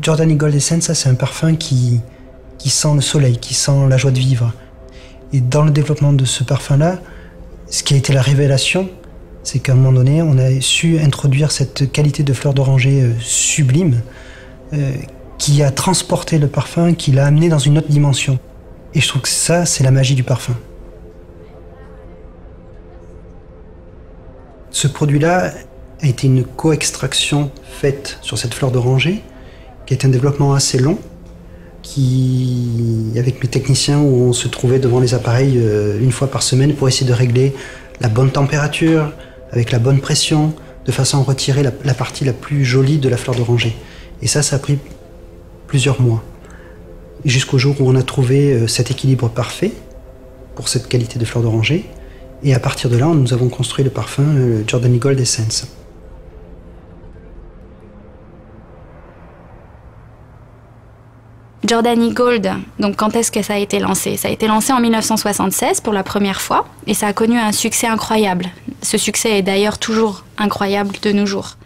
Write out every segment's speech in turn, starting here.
Giordani Gold Essenza, c'est un parfum qui sent le soleil, qui sent la joie de vivre. Et dans le développement de ce parfum-là, ce qui a été la révélation, c'est qu'à un moment donné, on a su introduire cette qualité de fleur d'oranger sublime qui a transporté le parfum, qui l'a amené dans une autre dimension. Et je trouve que ça, c'est la magie du parfum. Ce produit-là a été une co-extraction faite sur cette fleur d'oranger, qui est un développement assez long, avec mes techniciens, où on se trouvait devant les appareils une fois par semaine pour essayer de régler la bonne température, avec la bonne pression, de façon à retirer la partie la plus jolie de la fleur d'oranger. Et ça a pris plusieurs mois, jusqu'au jour où on a trouvé cet équilibre parfait pour cette qualité de fleur d'oranger. Et à partir de là, nous avons construit le parfum Giordani Gold Essence. Giordani Gold, donc quand est-ce que ça a été lancé? Ça a été lancé en 1976 pour la première fois et ça a connu un succès incroyable. Ce succès est d'ailleurs toujours incroyable de nos jours.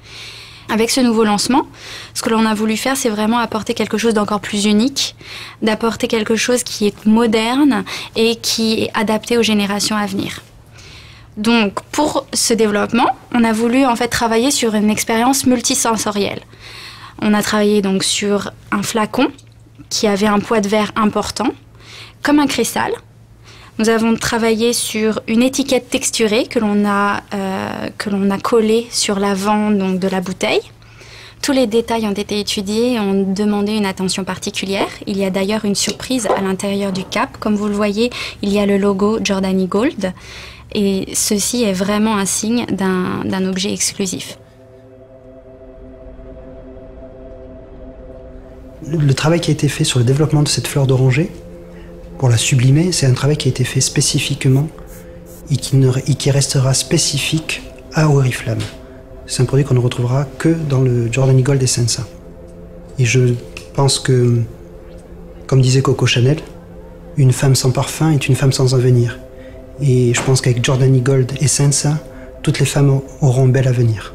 Avec ce nouveau lancement, ce que l'on a voulu faire, c'est vraiment apporter quelque chose d'encore plus unique, d'apporter quelque chose qui est moderne et qui est adapté aux générations à venir. Donc, pour ce développement, on a voulu en fait travailler sur une expérience multisensorielle. On a travaillé donc sur un flacon qui avait un poids de verre important, comme un cristal. Nous avons travaillé sur une étiquette texturée que l'on a collée sur l'avant donc, de la bouteille. Tous les détails ont été étudiés et ont demandé une attention particulière. Il y a d'ailleurs une surprise à l'intérieur du cap. Comme vous le voyez, il y a le logo Giordani Gold. Et ceci est vraiment un signe d'un objet exclusif. Le travail qui a été fait sur le développement de cette fleur d'oranger, pour la sublimer, c'est un travail qui a été fait spécifiquement et qui restera spécifique à Oriflamme. C'est un produit qu'on ne retrouvera que dans le Giordani Gold Essenza. Et je pense que, comme disait Coco Chanel, une femme sans parfum est une femme sans avenir. Et je pense qu'avec Giordani Gold Essenza, toutes les femmes auront un bel avenir.